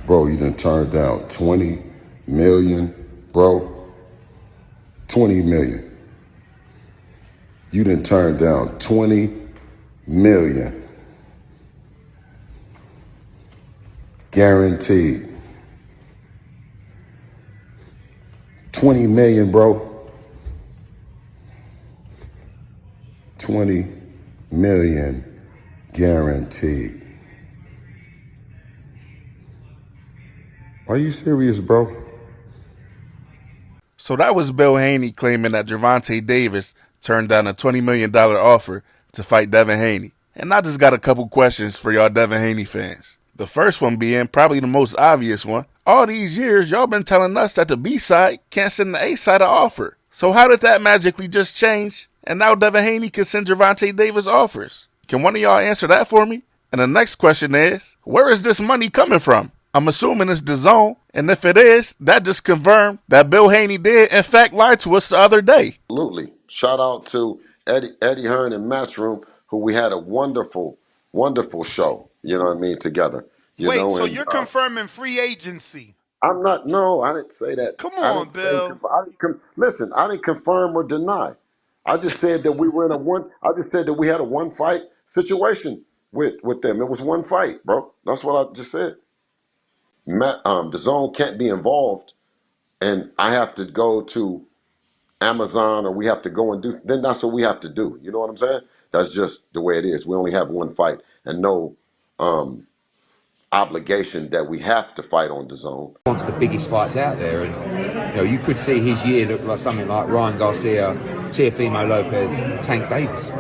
Bro, you done turned down 20 million, bro. 20 million. You done turned down 20 million. Guaranteed. 20 million, bro. 20 million guaranteed. Are you serious, bro? So that was Bill Haney claiming that Gervonta Davis turned down a $20 million offer to fight Devin Haney. And I just got a couple questions for y'all Devin Haney fans. The first one being probably the most obvious one. All these years, y'all been telling us that the B side can't send the A side an offer. So how did that magically just change? And now Devin Haney can send Gervonta Davis offers. Can one of y'all answer that for me? And the next question is, where is this money coming from? I'm assuming it's the zone, and if it is, that just confirmed that Bill Haney did, in fact, lie to us the other day. Absolutely. Shout out to Eddie Hearn and Matchroom, who we had a wonderful, wonderful show, you know what I mean, together. Wait, so you're confirming free agency? I'm not, no, I didn't say that. Come I on, didn't say, Bill. listen, I didn't confirm or deny. I just said that we were in I just said that we had a one fight situation with them. It was one fight, bro. That's what I just said. The zone can't be involved, and I have to go to Amazon, or we have to go and do, then that's what we have to do. You know what I'm saying? That's just the way it is. We only have one fight and no obligation that we have to fight on the zone. Wants the biggest fights out there, and you could see his year look like something like Ryan Garcia, Teofimo Lopez, Tank Davis.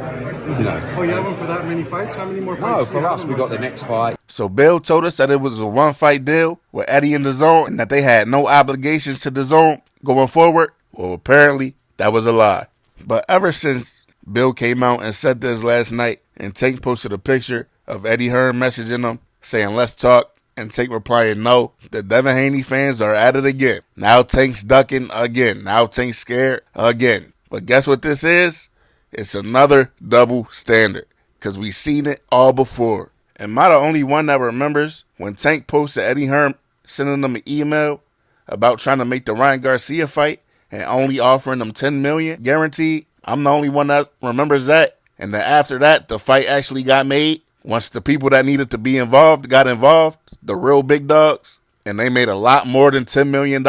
Oh, you have him for that many fights? How many more fights? No, for us, we got the next fight. So Bill told us that it was a one-fight deal with Eddie in the zone and that they had no obligations to the zone going forward. Well, apparently, that was a lie. But ever since Bill came out and said this last night, and Tank posted a picture of Eddie Hearn messaging him, saying, let's talk, and Tank replying, no, the Devin Haney fans are at it again. Now Tank's ducking again. Now Tank's scared again. But guess what this is? It's another double standard, because we seen it all before. Am I the only one that remembers when Tank posted Eddie Hearn sending them an email about trying to make the Ryan Garcia fight and only offering them $10 million guaranteed? I'm the only one that remembers that. And then after that, the fight actually got made. Once the people that needed to be involved got involved, the real big dogs, and they made a lot more than $10 million.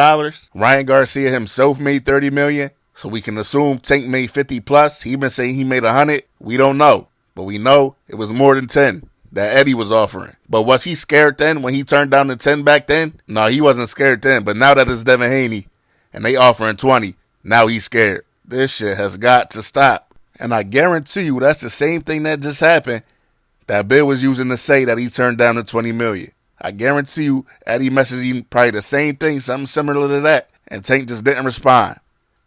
Ryan Garcia himself made $30 million. So we can assume Tank made 50 plus. He been saying he made 100. We don't know. But we know it was more than 10 that Eddie was offering. But was he scared then when he turned down the 10 back then? No, he wasn't scared then. But now that it's Devin Haney and they offering 20, now he's scared. This shit has got to stop. And I guarantee you that's the same thing that just happened that Bill was using to say that he turned down the 20 million. I guarantee you Eddie messaged him probably the same thing, something similar to that. And Tank just didn't respond.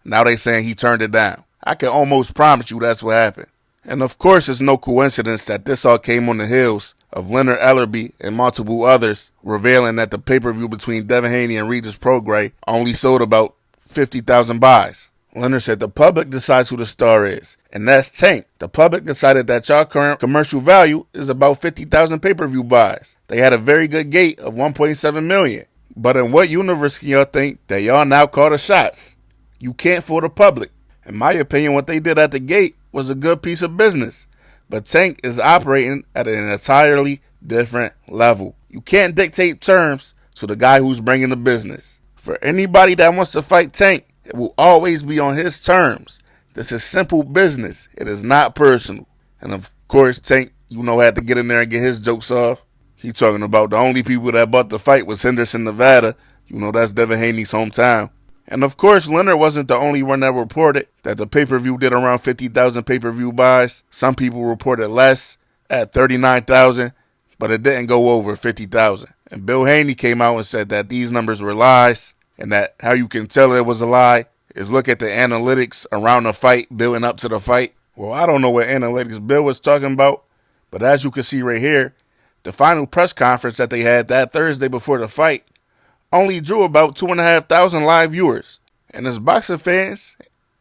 Now they saying he turned it down. I can almost promise you that's what happened. And of course, it's no coincidence that this all came on the heels of Leonard Ellerbe and multiple others revealing that the pay-per-view between Devin Haney and Regis Prograis only sold about 50,000 buys. Leonard said the public decides who the star is, and that's Tank. The public decided that y'all current commercial value is about 50,000 pay-per-view buys. They had a very good gate of 1.7 million. But in what universe can y'all think that y'all now call the shots? You can't fool the public. In my opinion, what they did at the gate was a good piece of business. But Tank is operating at an entirely different level. You can't dictate terms to the guy who's bringing the business. For anybody that wants to fight Tank, it will always be on his terms. This is simple business. It is not personal. And of course, Tank, had to get in there and get his jokes off. He talking about the only people that bought the fight was Henderson, Nevada. That's Devin Haney's hometown. And of course, Leonard wasn't the only one that reported that the pay-per-view did around 50,000 pay-per-view buys. Some people reported less at 39,000, but it didn't go over 50,000. And Bill Haney came out and said that these numbers were lies, and that how you can tell it was a lie is look at the analytics around the fight, building up to the fight. Well, I don't know what analytics Bill was talking about, but as you can see right here, the final press conference that they had that Thursday before the fight only drew about 2,500 live viewers. And as boxing fans,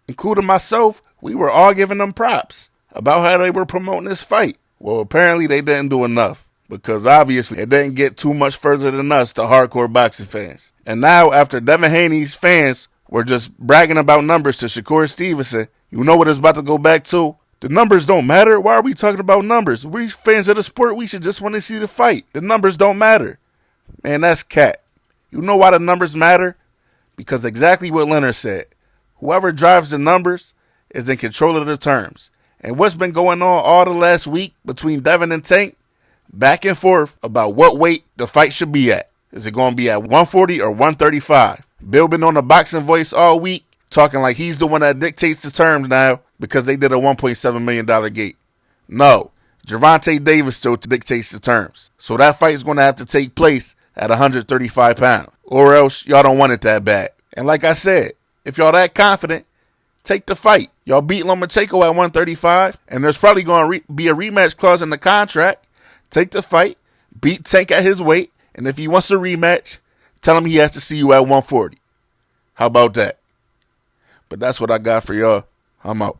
including myself, we were all giving them props about how they were promoting this fight. Well, apparently they didn't do enough. because obviously it didn't get too much further than us, the hardcore boxing fans. And now, after Devin Haney's fans were just bragging about numbers to Shakur Stevenson, you know what it's about to go back to? The numbers don't matter. Why are we talking about numbers? We fans of the sport, we should just want to see the fight. The numbers don't matter. Man, that's cat. You know why the numbers matter? Because exactly what Leonard said. Whoever drives the numbers is in control of the terms. And what's been going on all the last week between Devin and Tank? Back and forth about what weight the fight should be at. Is it going to be at 140 or 135? Bill been on the Boxing Voice all week, talking like he's the one that dictates the terms now because they did a $1.7 million gate. No, Gervonta Davis still dictates the terms. So that fight is going to have to take place at 135 pounds. Or else y'all don't want it that bad. And like I said, if y'all that confident, take the fight. Y'all beat Lomachenko at 135, and there's probably going to be a rematch clause in the contract. Take the fight, beat Tank at his weight, and if he wants a rematch, tell him he has to see you at 140. How about that? But that's what I got for y'all. I'm out.